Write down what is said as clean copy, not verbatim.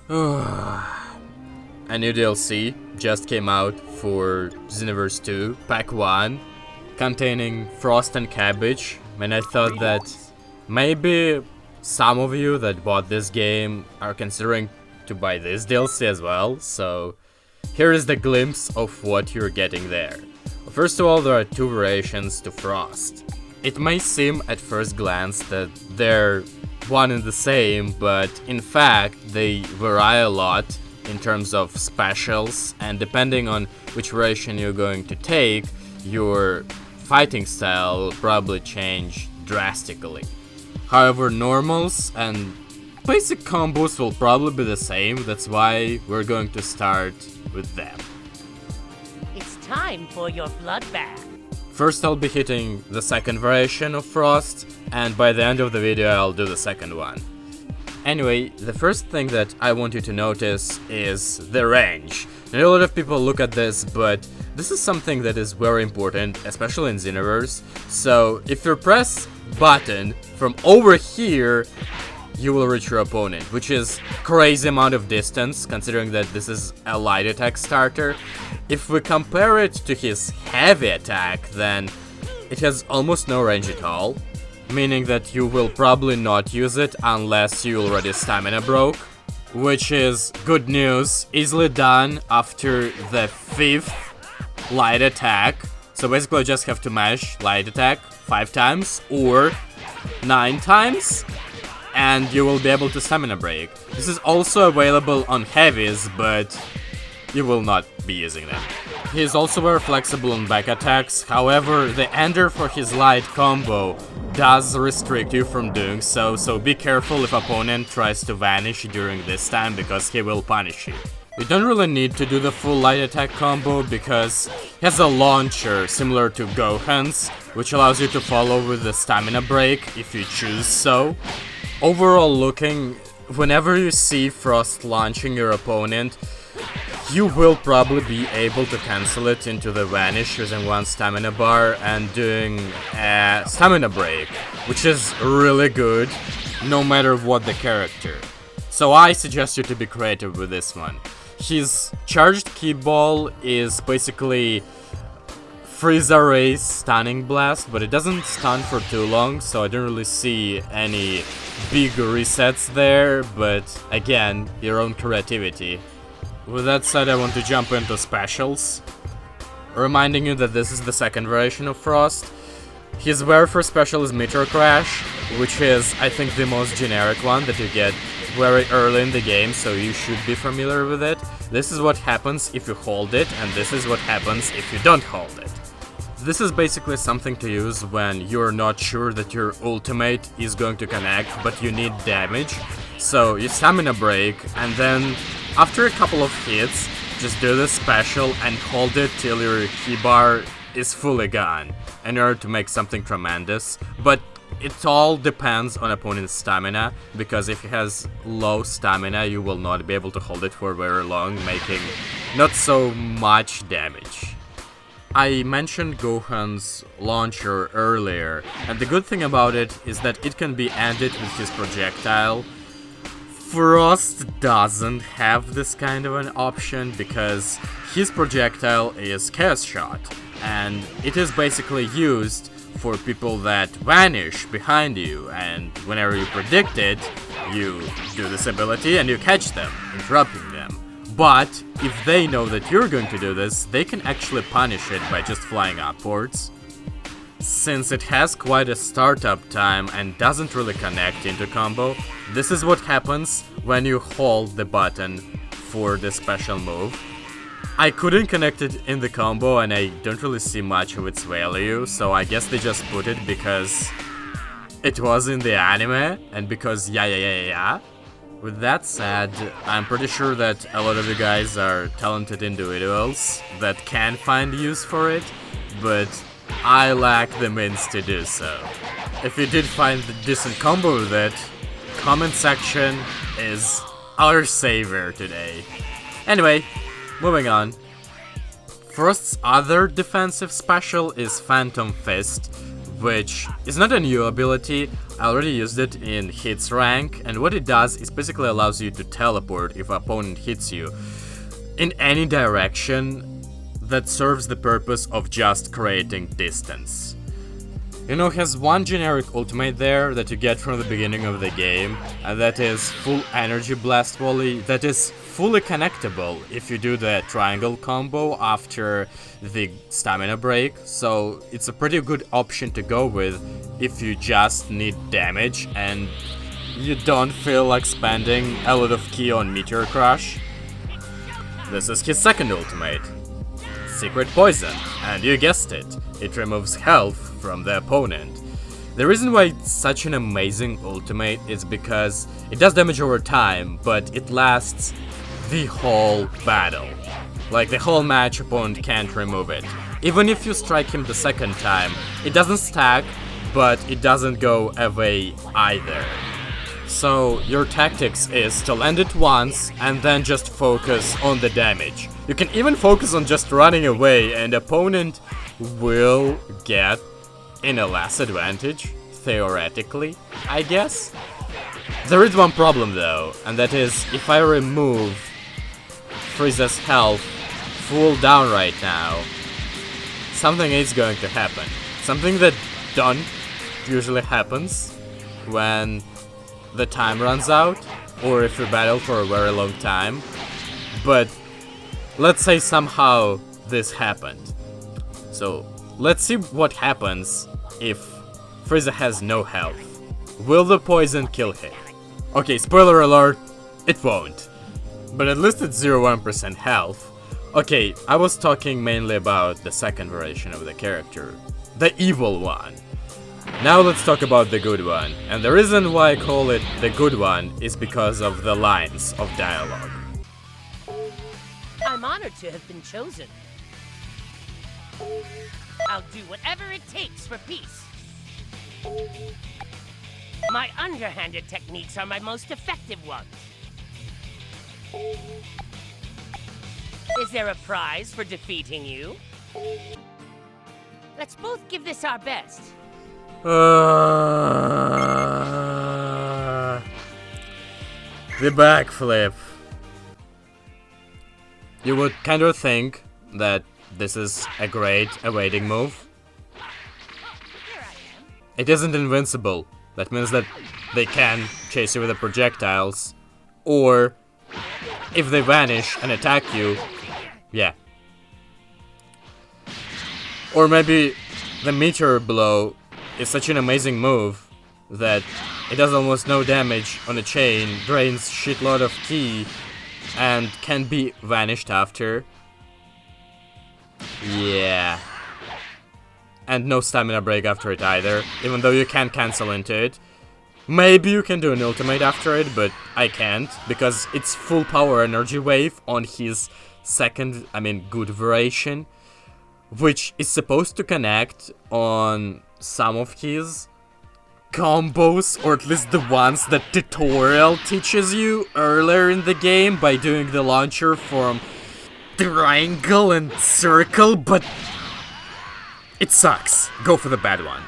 A new DLC just came out for Xenoverse 2, Pack 1, containing Frost and Cabbage, and I thought that maybe some of you that bought this game are considering to buy this DLC as well, so here is the glimpse of what you're getting there. First of all, there are two variations to Frost. It may seem at first glance that they're one and the same, but in fact they vary a lot in terms of specials, and depending on which variation you're going to take, your fighting style will probably change drastically. However, normals and basic combos will probably be the same, that's why we're going to start with them. It's time for your bloodbath. First I'll be hitting the second variation of Frost, and by the end of the video I'll do the second one. Anyway, the first thing that I want you to notice is the range. I know a lot of people look at this, but this is something that is very important, especially in Xenoverse. So if you press button from over here, you will reach your opponent, which is crazy amount of distance, considering that this is a light attack starter. If we compare it to his heavy attack, then it has almost no range at all, meaning that you will probably not use it unless you already stamina broke, which is good news, easily done after the 5th light attack. So basically I just have to mash light attack 5 times or 9 times, and you will be able to stamina break. This is also available on heavies, but you will not be using them. He is also very flexible on back attacks, however the ender for his light combo does restrict you from doing so, so be careful if opponent tries to vanish during this time, because he will punish you. You don't really need to do the full light attack combo because he has a launcher similar to Gohan's, which allows you to follow with the stamina break if you choose so. Overall looking, whenever you see Frost launching your opponent, you will probably be able to cancel it into the vanish using one stamina bar and doing a stamina break, which is really good no matter what the character. So I suggest you to be creative with this one. His charged ki ball is basically Frieza Ray's stunning blast, but it doesn't stun for too long, so I don't really see any big resets there, but again, your own creativity. With that said, I want to jump into specials, reminding you that this is the second variation of Frost. His very first special is Meteor Crash, which is, I think, the most generic one that you get very early in the game, so you should be familiar with it. This is what happens if you hold it, and this is what happens if you don't hold it. This is basically something to use when you're not sure that your ultimate is going to connect, but you need damage. So you stamina break, and then after a couple of hits, just do the special and hold it till your ki bar is fully gone in order to make something tremendous. But it all depends on opponent's stamina, because if he has low stamina, you will not be able to hold it for very long, making not so much damage. I mentioned Gohan's launcher earlier, and the good thing about it is that it can be ended with his projectile. Frost doesn't have this kind of an option because his projectile is Chaos Shot, and it is basically used for people that vanish behind you, and whenever you predict it, you do this ability and you catch them, interrupting them. But if they know that you're going to do this, they can actually punish it by just flying upwards. Since it has quite a startup time and doesn't really connect into combo, this is what happens when you hold the button for the special move. I couldn't connect it in the combo and I don't really see much of its value, so I guess they just put it because it was in the anime and because yeah. With that said, I'm pretty sure that a lot of you guys are talented individuals that can find use for it, but I lack the means to do so. If you did find a decent combo with it, comment section is our savior today. Anyway, moving on. Frost's other defensive special is Phantom Fist, which is not a new ability, I already used it in hits rank, and what it does is basically allows you to teleport if an opponent hits you in any direction that serves the purpose of just creating distance. You know, it has one generic ultimate there that you get from the beginning of the game, and that is full energy blast volley that is fully connectable if you do the triangle combo after the stamina break, so it's a pretty good option to go with if you just need damage and you don't feel like spending a lot of ki on Meteor Crush. This is his second ultimate, Secret Poison, and you guessed it, it removes health from the opponent. The reason why it's such an amazing ultimate is because it does damage over time, but it lasts the whole battle. Like, the whole match, opponent can't remove it. Even if you strike him the second time, it doesn't stack, but it doesn't go away either. So your tactics is to land it once and then just focus on the damage. You can even focus on just running away, and opponent will get in a less advantage, theoretically, I guess. There is one problem though, and that is if I remove Frieza's health full down right now, something is going to happen. Something that don't usually happens when the time runs out, or if you battle for a very long time. But let's say somehow this happened. So let's see what happens if Frieza has no health. Will the poison kill him? Okay, spoiler alert, it won't. But at least it's 0.1% health. Okay, I was talking mainly about the second variation of the character, the evil one. Now let's talk about the good one, and the reason why I call it the good one is because of the lines of dialogue. I'm honored to have been chosen. I'll do whatever it takes for peace. My underhanded techniques are my most effective ones. Is there a prize for defeating you? Let's both give this our best. The backflip. You would kind of think that this is a great evading move. It isn't invincible. That means that they can chase you with the projectiles, or if they vanish and attack you, yeah. Or maybe the meteor blow is such an amazing move that it does almost no damage on a chain, drains shitload of ki, and can be vanished after. Yeah. And no stamina break after it either, even though you can cancel into it. Maybe you can do an ultimate after it, but I can't, because it's full power energy wave on his second, good variation, which is supposed to connect on some of his combos, or at least the ones that tutorial teaches you earlier in the game by doing the launcher from triangle and circle, but it sucks. Go for the bad one.